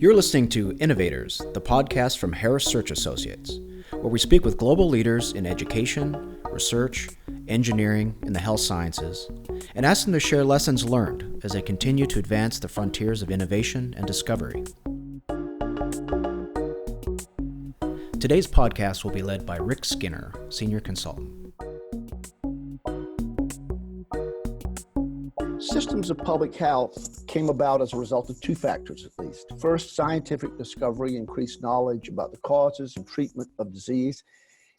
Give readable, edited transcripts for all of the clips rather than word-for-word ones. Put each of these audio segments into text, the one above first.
You're listening to Innovators, the podcast from Harris Search Associates, where we speak with global leaders in education, research, engineering, and the health sciences, and ask them to share lessons learned as they continue to advance the frontiers of innovation and discovery. Today's podcast will be led by Rick Skinner, Senior Consultant. Systems of public health came about as a result of two factors, at least. First, scientific discovery increased knowledge about the causes and treatment of disease.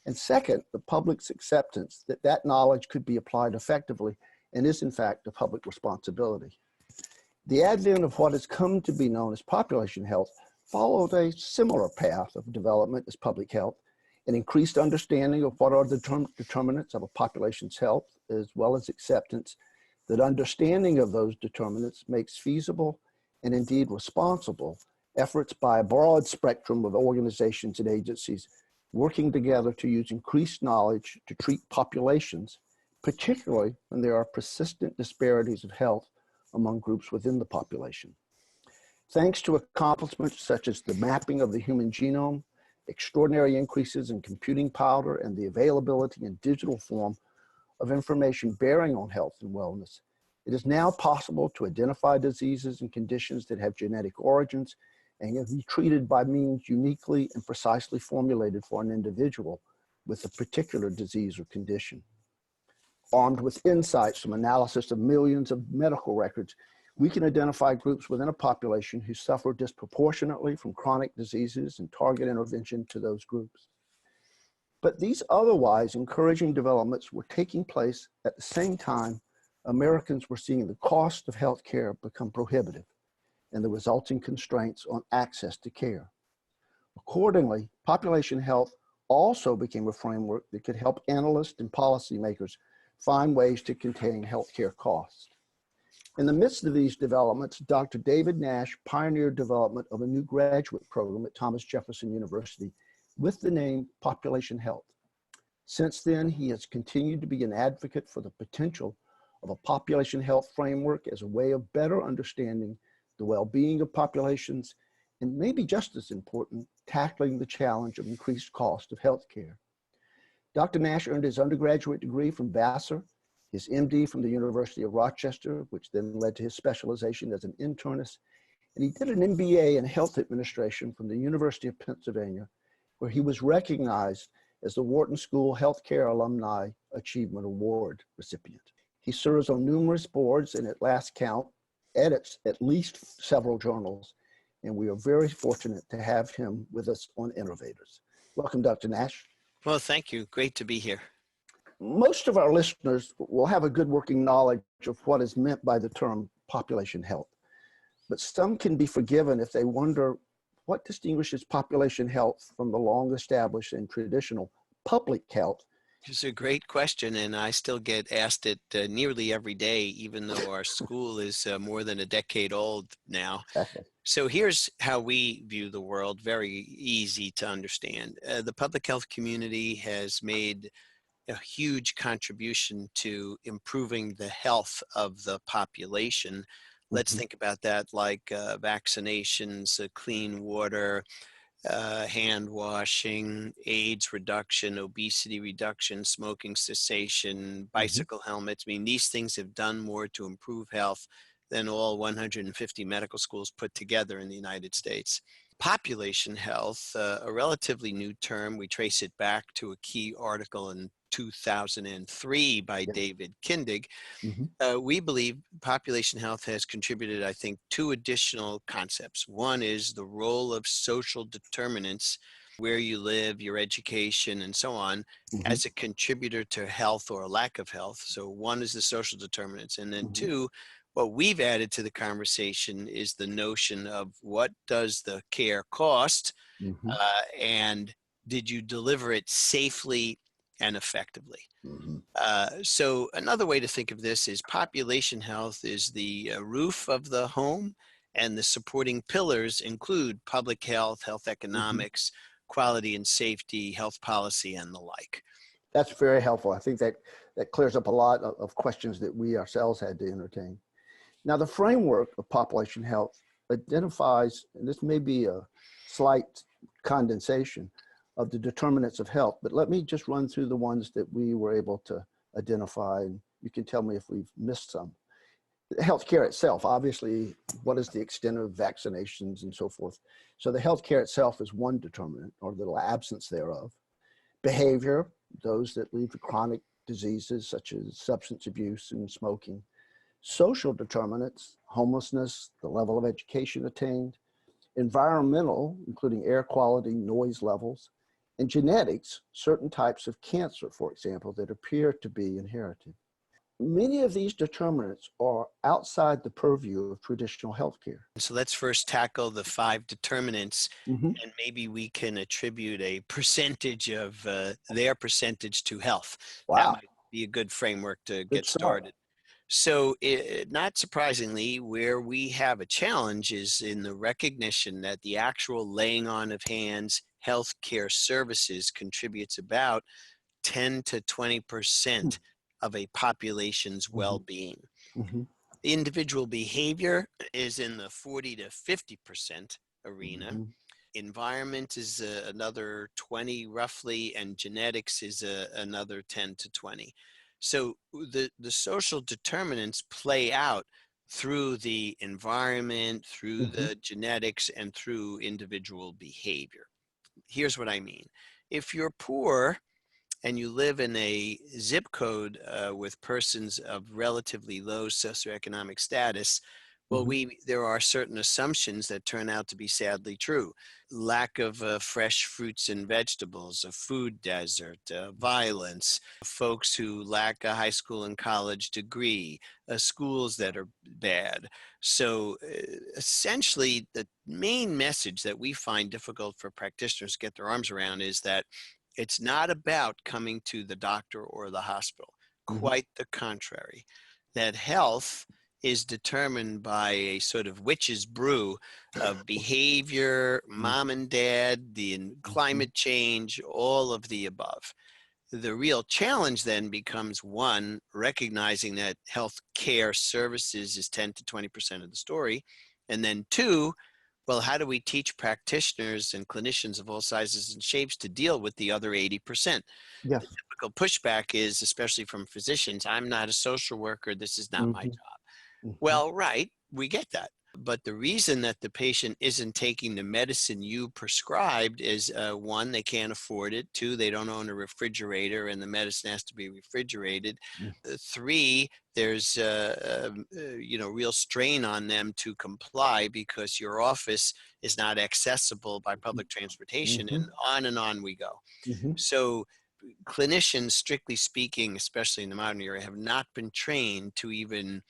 And second, the public's acceptance that that knowledge could be applied effectively and is, in fact, a public responsibility. The advent of what has come to be known as population health followed a similar path of development as public health, an increased understanding of what are the determinants of a population's health, as well as acceptance that understanding of those determinants makes feasible and indeed responsible efforts by a broad spectrum of organizations and agencies working together to use increased knowledge to treat populations, particularly when there are persistent disparities of health among groups within the population. Thanks to accomplishments such as the mapping of the human genome, extraordinary increases in computing power, and the availability in digital form of information bearing on health and wellness, it is now possible to identify diseases and conditions that have genetic origins and can be treated by means uniquely and precisely formulated for an individual with a particular disease or condition. Armed with insights from analysis of millions of medical records, we can identify groups within a population who suffer disproportionately from chronic diseases and target intervention to those groups. But these otherwise encouraging developments were taking place at the same time Americans were seeing the cost of health care become prohibitive and the resulting constraints on access to care. Accordingly, population health also became a framework that could help analysts and policymakers find ways to contain healthcare costs. In the midst of these developments, Dr. David Nash pioneered development of a new graduate program at Thomas Jefferson University with the name Population Health. Since then, he has continued to be an advocate for the potential of a population health framework as a way of better understanding the well-being of populations, and maybe just as important, tackling the challenge of increased cost of healthcare. Dr. Nash earned his undergraduate degree from Vassar, his MD from the University of Rochester, which then led to his specialization as an internist, and he did an MBA in health administration from the University of Pennsylvania, where he was recognized as the Wharton School Healthcare Alumni Achievement Award recipient. He serves on numerous boards and at last count, edits at least several journals, and we are very fortunate to have him with us on Innovators. Welcome, Dr. Nash. Well, thank you. Great to be here. Most of our listeners will have a good working knowledge of what is meant by the term population health, but some can be forgiven if they wonder what distinguishes population health from the long-established and traditional public health. It's a great question, and I still get asked it nearly every day, even though our school is more than a decade old now. So here's how we view the world, very easy to understand. The public health community has made a huge contribution to improving the health of the population. Let's think about that like vaccinations, clean water, hand washing, AIDS reduction, obesity reduction, smoking cessation, bicycle helmets. I mean, these things have done more to improve health than all 150 medical schools put together in the United States. Population health, a relatively new term. We trace it back to a key article in 2003 by David Kindig. We believe population health has contributed, I think, two additional concepts. One is the role of social determinants, where you live, your education, and so on, as a contributor to health or lack of health. So one is the social determinants. And then two, what we've added to the conversation is the notion of what does the care cost, and did you deliver it safely and effectively? So another way to think of this is population health is the roof of the home, and the supporting pillars include public health, health economics, quality and safety, health policy, and the like. That's very helpful. I think that clears up a lot of questions that we ourselves had to entertain. Now, the framework of population health identifies, and this may be a slight condensation of the determinants of health, but let me just run through the ones that we were able to identify, and you can tell me if we've missed some. Healthcare itself, obviously, what is the extent of vaccinations and so forth? So the healthcare itself is one determinant, or the absence thereof. Behavior, those that lead to chronic diseases such as substance abuse and smoking. Social determinants, homelessness, the level of education attained. Environmental, including air quality, noise levels. And genetics, certain types of cancer, for example, that appear to be inherited. Many of these determinants are outside the purview of traditional healthcare. So let's first tackle the 5 determinants, Mm-hmm. and maybe we can attribute a percentage of their percentage to health. Wow. That might be a good framework to get started. So not surprisingly, where we have a challenge is in the recognition that the actual laying on of hands healthcare services contributes about 10 to 20% of a population's well-being. Mm-hmm. Individual behavior is in the 40 to 50% arena. Mm-hmm. Environment is another 20 roughly, and genetics is another 10 to 20. So the social determinants play out through the environment, through the genetics, and through individual behavior. Here's what I mean. If you're poor and you live in a zip code with persons of relatively low socioeconomic status, well, there are certain assumptions that turn out to be sadly true. Lack of fresh fruits and vegetables, a food desert, violence, folks who lack a high school and college degree, schools that are bad. So essentially, the main message that we find difficult for practitioners to get their arms around is that it's not about coming to the doctor or the hospital. Quite the contrary. That health is determined by a sort of witch's brew of behavior, mom and dad, the climate change, all of the above. The real challenge then becomes, one, recognizing that health care services is 10 to 20% of the story. And then two, well, how do we teach practitioners and clinicians of all sizes and shapes to deal with the other 80%? Yes. The typical pushback is, especially from physicians, I'm not a social worker, this is not my job. Well, right, we get that. But the reason that the patient isn't taking the medicine you prescribed is, one, they can't afford it. Two, they don't own a refrigerator and the medicine has to be refrigerated. Three, there's real strain on them to comply because your office is not accessible by public transportation, and on we go. So clinicians, strictly speaking, especially in the modern era, have not been trained to even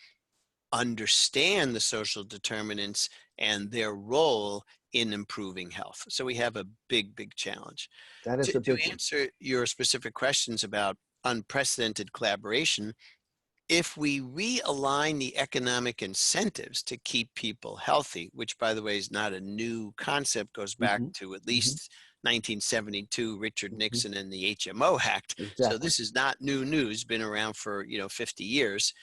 understand the social determinants and their role in improving health. So we have a big, big challenge. That is a big to answer your specific questions about unprecedented collaboration, if we realign the economic incentives to keep people healthy, which by the way is not a new concept, goes back to at least 1972, Richard Nixon and the HMO Act. So this is not new news, been around for 50 years.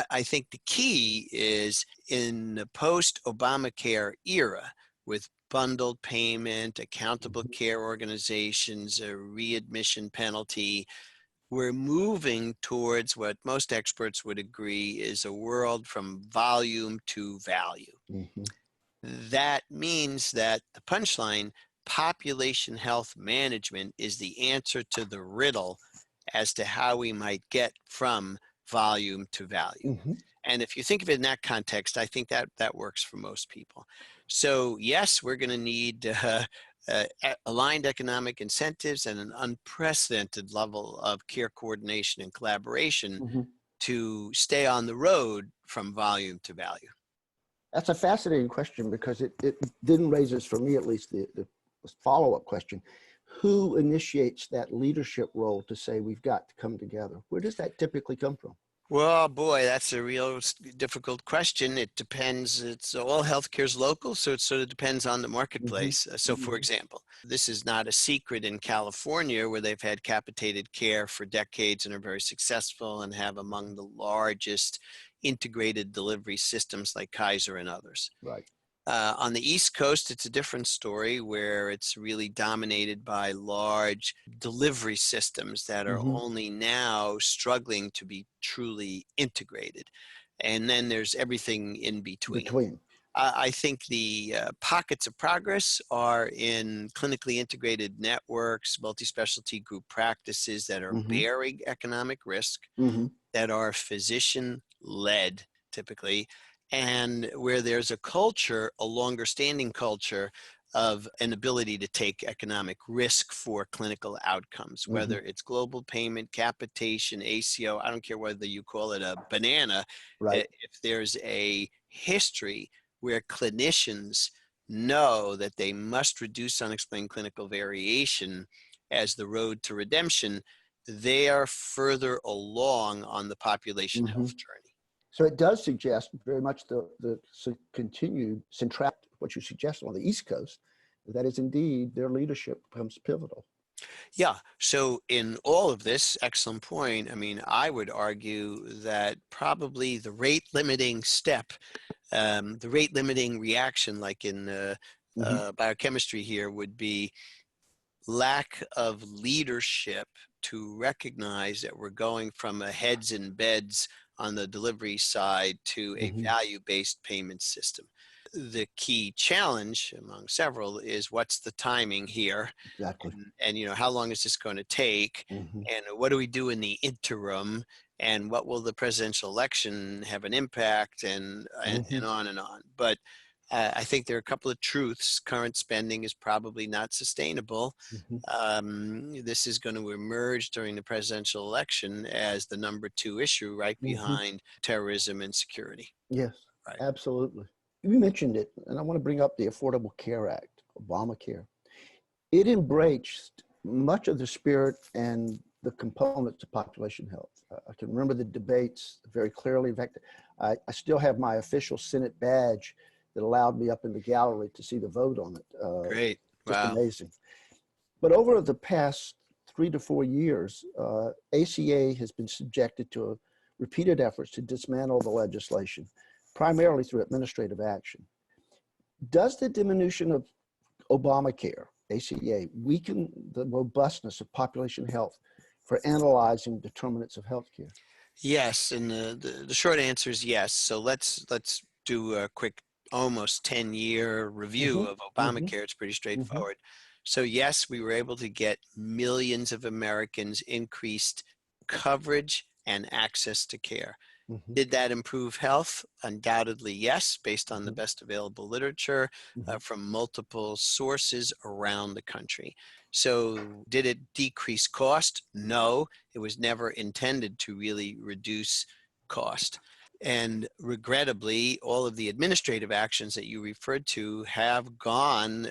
I think the key is in the post-Obamacare era with bundled payment, accountable care organizations, a readmission penalty, we're moving towards what most experts would agree is a world from volume to value. That means that the punchline, population health management, is the answer to the riddle as to how we might get from volume to value. And if you think of it in that context, I think that works for most people. So yes, we're going to need aligned economic incentives and an unprecedented level of care coordination and collaboration to stay on the road from volume to value. That's a fascinating question because it then raises, for me at least, the follow-up question. Who initiates that leadership role to say we've got to come together? Where does that typically come from? Well, boy, that's a real difficult question. It depends. It's all healthcare is local, so it sort of depends on the marketplace. So, for example, this is not a secret in California, where they've had capitated care for decades and are very successful and have among the largest integrated delivery systems like Kaiser and others. Right. On the East Coast, it's a different story where it's really dominated by large delivery systems that are Hmm. only now struggling to be truly integrated. And then there's everything in between. Between. I think the pockets of progress are in clinically integrated networks, multi-specialty group practices that are Hmm. bearing economic risk, Hmm. that are physician-led typically, and where there's a culture, a longer standing culture of an ability to take economic risk for clinical outcomes, Hmm. whether it's global payment, capitation, ACO, I don't care whether you call it a banana. Right. If there's a history where clinicians know that they must reduce unexplained clinical variation as the road to redemption, they are further along on the population Hmm. health journey. So it does suggest very much continued centrality, what you suggest on the East Coast, that is indeed their leadership becomes pivotal. Yeah. So in all of this, excellent point. I mean, I would argue that probably the rate limiting step, the rate limiting reaction, like in Hmm. biochemistry here, would be lack of leadership to recognize that we're going from a heads in beds on the delivery side to a Hmm. value-based payment system. The key challenge among several is what's the timing here, Exactly. and how long is this going to take, Hmm. and what do we do in the interim, and what will the presidential election have an impact, and Hmm. on and on. But I think there are a couple of truths. Current spending is probably not sustainable. Hmm. This is going to emerge during the presidential election as the number two issue, right Hmm. behind terrorism and security. Yes, Right. absolutely. You mentioned it, and I want to bring up the Affordable Care Act, Obamacare. It embraced much of the spirit and the components of population health. I can remember the debates very clearly. In fact, I still have my official Senate badge that allowed me up in the gallery to see the vote on it. Great. Just Wow. amazing. But over the past 3 to 4 years, ACA has been subjected to repeated efforts to dismantle the legislation, primarily through administrative action. Does the diminution of Obamacare, ACA, weaken the robustness of population health for analyzing determinants of healthcare? Yes, and the short answer is yes. So let's do a quick almost 10-year review Hmm. of Hmm. Obamacare. It's pretty Hmm. straightforward. So yes, we were able to get millions of Americans increased coverage and access to care. Hmm. Did that improve health? Undoubtedly, yes, based on the Hmm. best available literature Hmm. from multiple sources around the country. So, did it decrease cost? No, it was never intended to really reduce cost. And regrettably, all of the administrative actions that you referred to have gone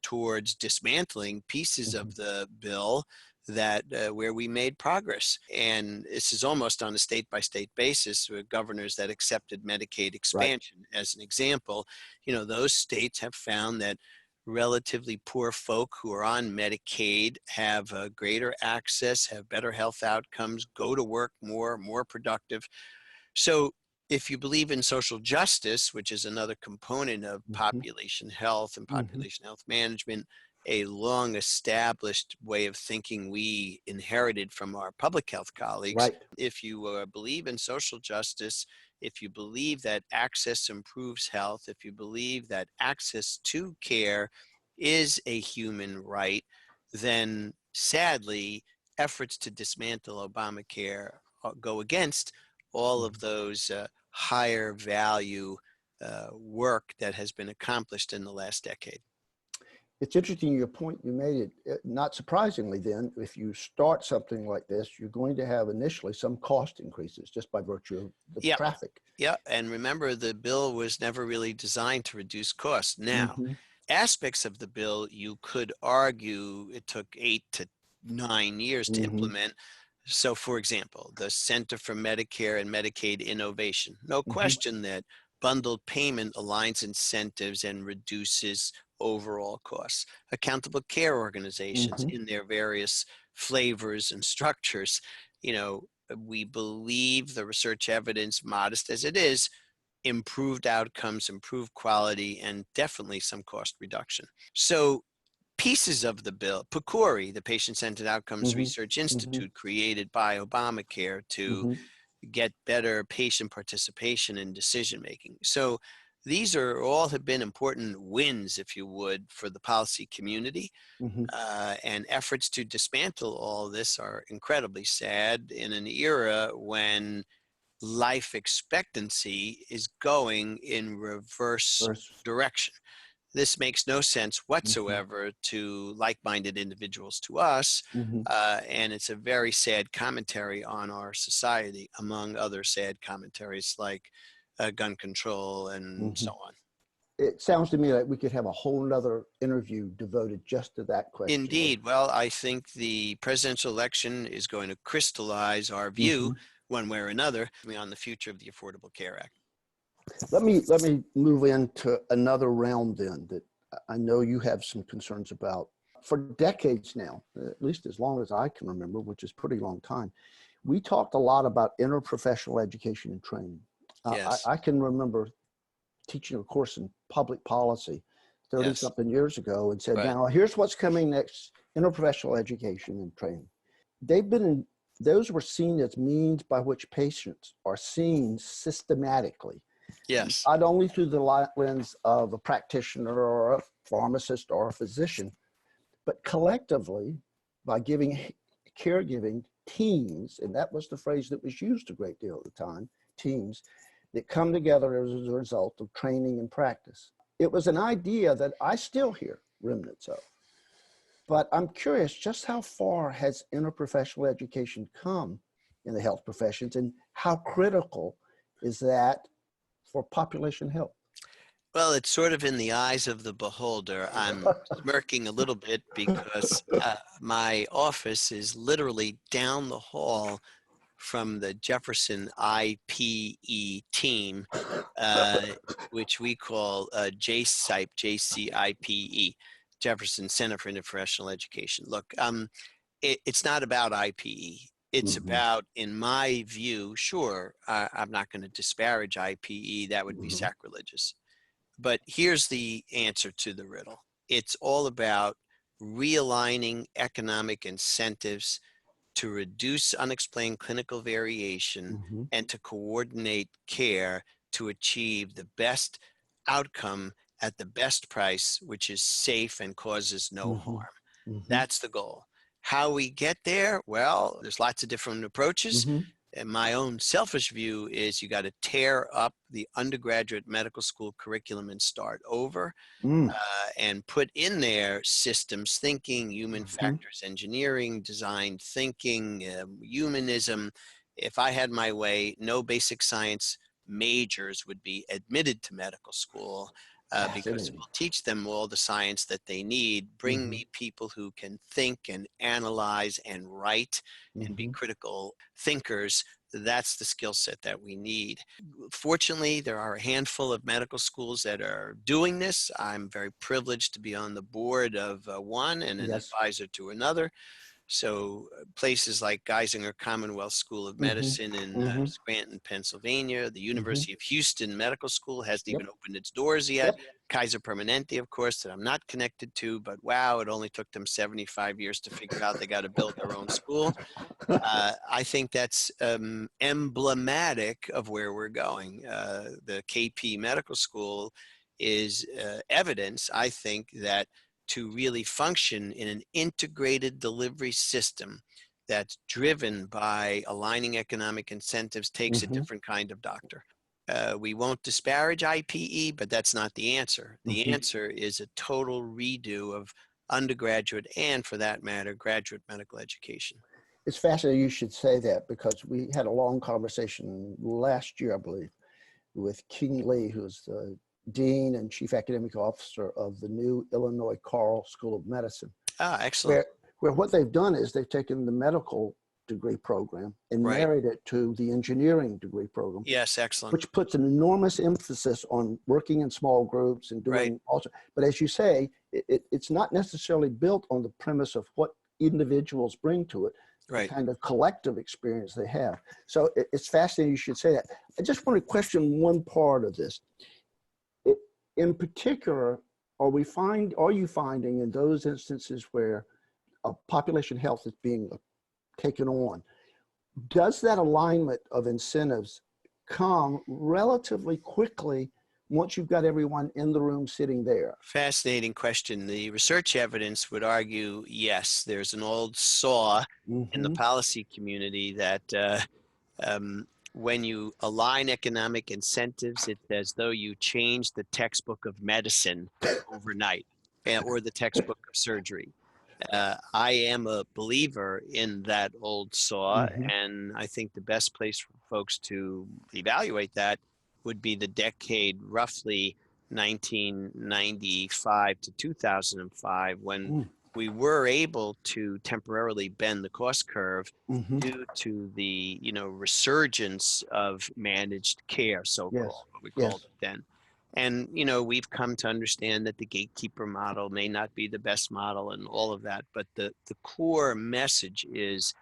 towards dismantling pieces Hmm. of the bill that where we made progress. And this is almost on a state by state basis with governors that accepted Medicaid Right. expansion as an example. Those states have found that relatively poor folk who are on Medicaid have greater access, have better health outcomes, go to work more productive. So if you believe in social justice, which is another component of Hmm. population health and Hmm. population health management, a long established way of thinking we inherited from our public health colleagues. Right. If you believe in social justice, if you believe that access improves health, if you believe that access to care is a human right, then sadly, efforts to dismantle Obamacare go against all of Mhm. those higher value work that has been accomplished in the last decade. It's interesting your point you made. Not surprisingly, then, if you start something like this, you're going to have initially some cost increases just by virtue of the Yeah, traffic. yeah. And remember, the bill was never really designed to reduce costs. Now, Hmm. aspects of the bill, you could argue it took 8 to 9 years to Hmm. implement. So, for example, the Center for Medicare and Medicaid Innovation, no Hmm. question that bundled payment aligns incentives and reduces overall costs. Accountable care organizations Hmm. in their various flavors and structures, you know, we believe the research evidence, modest as it is, improved outcomes, improved quality, and definitely some cost reduction. So pieces of the bill, PCORI, the Patient-Centered Outcomes Mm-hmm. Research Mm-hmm. Institute, created by Obamacare to Mm-hmm. get better patient participation in decision making. So these are all have been important wins, if you would, for the policy community. Mm-hmm. And efforts to dismantle all this are incredibly sad in an era when life expectancy is going in reverse First. direction. This makes no sense Mm-hmm. whatsoever to like-minded individuals, to us, Mm-hmm. and it's a very sad commentary on our society, among other sad commentaries like gun control and Mm-hmm. so on. It sounds to me like we could have a whole nother interview devoted just to that question. Indeed. Well, I think the presidential election is going to crystallize our view, Mm-hmm. one way or another, on the future of the Affordable Care Act. Let me move into another realm then that I know you have some concerns about. For decades now, at least as long as I can remember, which is a pretty long time, we talked a lot about interprofessional education and training. Yes. I can remember teaching a course in public policy 30 Yes. something years ago and said, Right. now here's what's coming next, interprofessional education and training. Those were seen as means by which patients are seen systematically. Yes. Not only through the lens of a practitioner or a pharmacist or a physician, but collectively by giving caregiving teams, and that was the phrase that was used a great deal at the time, teams that come together as a result of training and practice. It was an idea that I still hear remnants of. But I'm curious, just how far has interprofessional education come in the health professions, and how critical is that for population health? Well, it's sort of in the eyes of the beholder. I'm smirking a little bit because my office is literally down the hall from the Jefferson IPE team, which we call JCIPE, JCIPE, Jefferson Center for Interprofessional Education. Look, it's not about IPE. It's Mm-hmm. about, in my view, sure, I'm not going to disparage IPE. That would be Mm-hmm. sacrilegious. But here's the answer to the riddle. It's all about realigning economic incentives to reduce unexplained clinical variation Mm-hmm. and to coordinate care to achieve the best outcome at the best price, which is safe and causes no Mm-hmm. harm. Mm-hmm. That's the goal. How we get there? Well, there's lots of different approaches. Mm-hmm. And my own selfish view is you got to tear up the undergraduate medical school curriculum and start over, and put in there systems thinking, human Mm-hmm. factors engineering, design thinking, humanism. If I had my way, no basic science majors would be admitted to medical school. Because we'll teach them all the science that they need. Bring Mm-hmm. me people who can think and analyze and write and be Mm-hmm. critical thinkers. That's the skill set that we need. Fortunately, there are a handful of medical schools that are doing this. I'm very privileged to be on the board of one and an Yes. advisor to another. So places like Geisinger Commonwealth School of Medicine in Mm-hmm. Scranton, Pennsylvania, the Mm-hmm. University of Houston Medical School hasn't Yep. even opened its doors yet. Yep. Kaiser Permanente, of course, that I'm not connected to, but wow, it only took them 75 years to figure out they got to build their own school. I think that's emblematic of where we're going. The KP Medical School is evidence, I think, that to really function in an integrated delivery system that's driven by aligning economic incentives takes a Mm-hmm. different kind of doctor. We won't disparage IPE, but that's not the answer. The Mm-hmm. answer is a total redo of undergraduate and, for that matter, graduate medical education. It's fascinating you should say that, because we had a long conversation last year, I believe, with King Lee, who's the Dean and Chief Academic Officer of the new Illinois Carle School of Medicine. Ah, excellent. Where what they've done is they've taken the medical degree program and Right. married it to the engineering degree program. Yes, excellent. Which puts an enormous emphasis on working in small groups and doing Right. also. But as you say, it's not necessarily built on the premise of what individuals bring to it, the Right. kind of collective experience they have. So it's fascinating you should say that. I just want to question one part of this. In particular, are you finding in those instances where population health is being taken on, does that alignment of incentives come relatively quickly once you've got everyone in the room sitting there? Fascinating question. The research evidence would argue yes. There's an old saw in the policy community that when you align economic incentives, it's as though you change the textbook of medicine overnight, or the textbook of surgery. I am a believer in that old saw, and I think the best place for folks to evaluate that would be the decade roughly 1995 to 2005, when we were able to temporarily bend the cost curve due to the resurgence of managed care, so-called, what we called it then. And we've come to understand that the gatekeeper model may not be the best model and all of that, but the core message is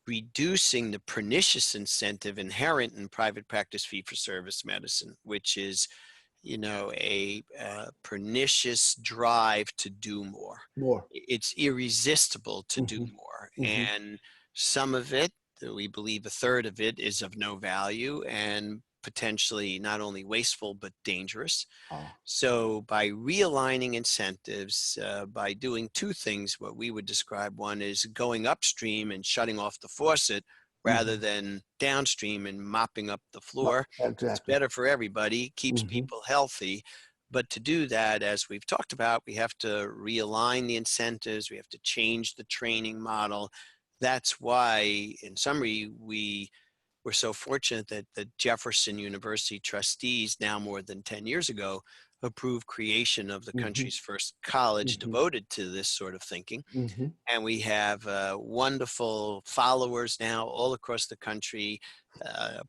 reducing the pernicious incentive inherent in private practice fee-for-service medicine, which is a pernicious drive to do more. It's irresistible to do more. And some of it, we believe a third of it, is of no value and potentially not only wasteful, but dangerous. So by realigning incentives, by doing two things, what we would describe, one is going upstream and shutting off the faucet rather than downstream and mopping up the floor. Exactly. It's better for everybody, keeps people healthy. But to do that, as we've talked about, we have to realign the incentives. We have to change the training model. That's why, in summary, we're so fortunate that the Jefferson University trustees, now more than 10 years ago, approved creation of the country's first college devoted to this sort of thinking. And we have wonderful followers now all across the country,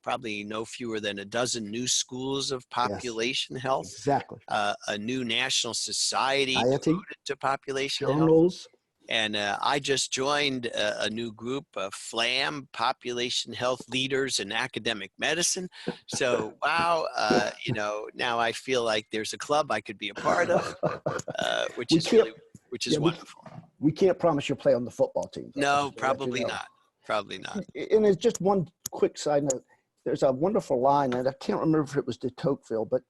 probably no fewer than a dozen new schools of population health, Exactly. a new national society devoted to population health. Journals. And I just joined a new group of FLAM, Population Health Leaders in Academic Medicine. So, wow, now I feel like there's a club I could be a part of, which is wonderful. We can't promise you'll play on the football team, though. No, probably not. Probably not. And it's just one quick side note. There's a wonderful line, and I can't remember if it was de Tocqueville, but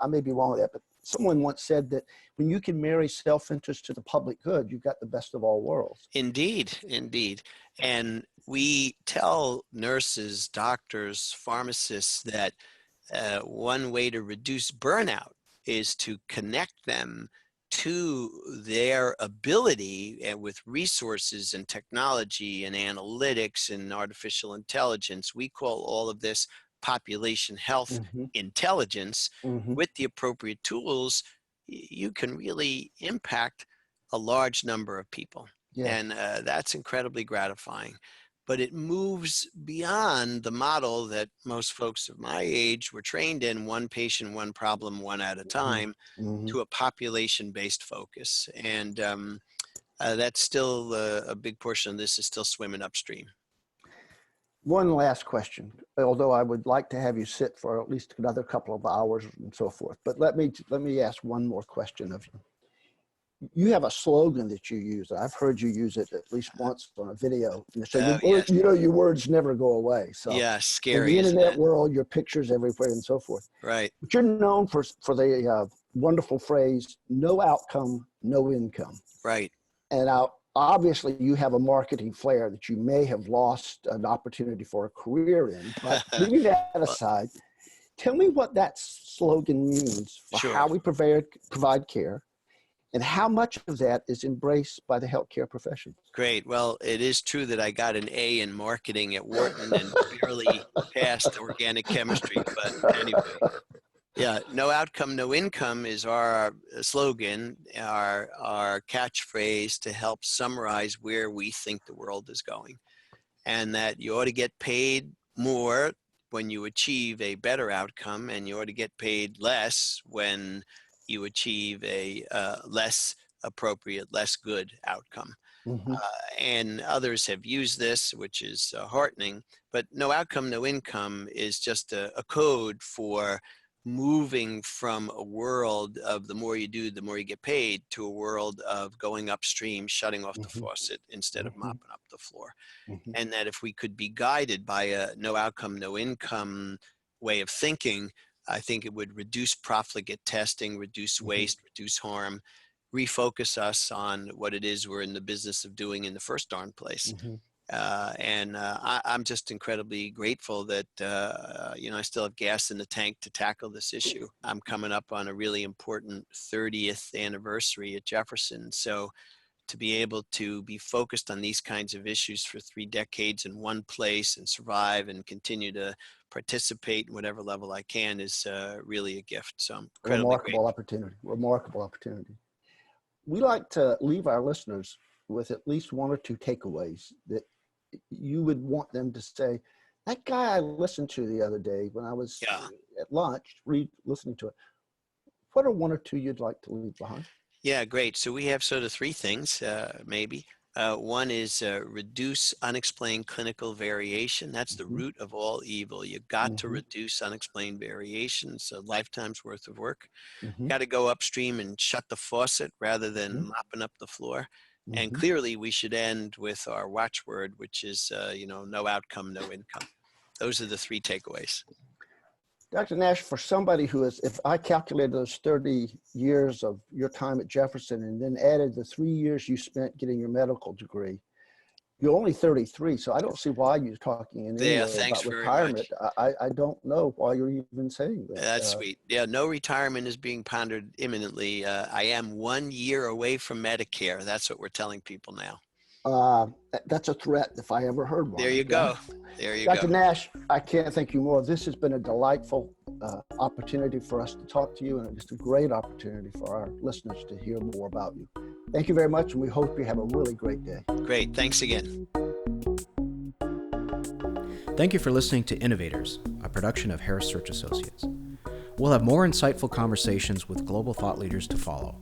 I may be wrong with that, but someone once said that when you can marry self-interest to the public good, you've got the best of all worlds. Indeed, indeed. And we tell nurses, doctors, pharmacists that one way to reduce burnout is to connect them to their ability, and with resources and technology and analytics and artificial intelligence. We call all of this population health intelligence. With the appropriate tools, you can really impact a large number of people. And that's incredibly gratifying. But it moves beyond the model that most folks of my age were trained in, one patient, one problem, one at a time, to a population-based focus. And that's still a big portion of this is still swimming upstream. One last question, although I would like to have you sit for at least another couple of hours and so forth. But let me ask one more question of you. You have a slogan that you use. I've heard you use it at least once on a video. So your words never go away. So yeah, scary. In the internet world, your pictures everywhere and so forth. Right. But you're known for the wonderful phrase, no outcome, no income. Right. And obviously, you have a marketing flair that you may have lost an opportunity for a career in. But leaving that aside, tell me what that slogan means for how we provide care, and how much of that is embraced by the healthcare profession. Great. Well, it is true that I got an A in marketing at Wharton and barely passed organic chemistry. But anyway, yeah, no outcome, no income is our slogan, our catchphrase to help summarize where we think the world is going. And that you ought to get paid more when you achieve a better outcome, and you ought to get paid less when you achieve a less appropriate, less good outcome. Mm-hmm. And others have used this, which is heartening. But no outcome, no income is just a code for moving from a world of the more you do, the more you get paid, to a world of going upstream, shutting off the Mm-hmm. faucet instead of Mm-hmm. mopping up the floor. Mm-hmm. And that if we could be guided by a no outcome, no income way of thinking, I think it would reduce profligate testing, reduce waste, reduce harm, refocus us on what it is we're in the business of doing in the first darn place. Mm-hmm. I'm just incredibly grateful that, I still have gas in the tank to tackle this issue. I'm coming up on a really important 30th anniversary at Jefferson. So to be able to be focused on these kinds of issues for 3 decades in one place and survive and continue to participate in whatever level I can is really a gift. So I'm incredibly Remarkable grateful. opportunity. Remarkable opportunity. We like to leave our listeners with at least 1 or 2 takeaways that you would want them to say, that guy I listened to the other day when I was at lunch, listening to it. What are 1 or 2 you'd like to leave behind? Yeah, great. So we have sort of 3 things, maybe. One is reduce unexplained clinical variation. That's the root of all evil. You've got to reduce unexplained variation. It's a lifetime's worth of work. Got to go upstream and shut the faucet rather than mopping up the floor. And clearly we should end with our watchword, which is, no outcome, no income. Those are the 3 takeaways. Dr. Nash, for somebody who is, if I calculated those 30 years of your time at Jefferson and then added the 3 years you spent getting your medical degree, you're only 33, so I don't see why you're talking in any way Thanks about very retirement. much. I don't know why you're even saying that. That's sweet. Yeah, no retirement is being pondered imminently. I am 1 year away from Medicare. That's what we're telling people now. That's a threat if I ever heard one. There you go. There you Dr. go. Nash, I can't thank you more. This has been a delightful opportunity for us to talk to you, and just a great opportunity for our listeners to hear more about you. Thank you very much, and we hope you have a really great day. Great. Thanks again. Thank you for listening to Innovators, a production of Harris Search Associates. We'll have more insightful conversations with global thought leaders to follow.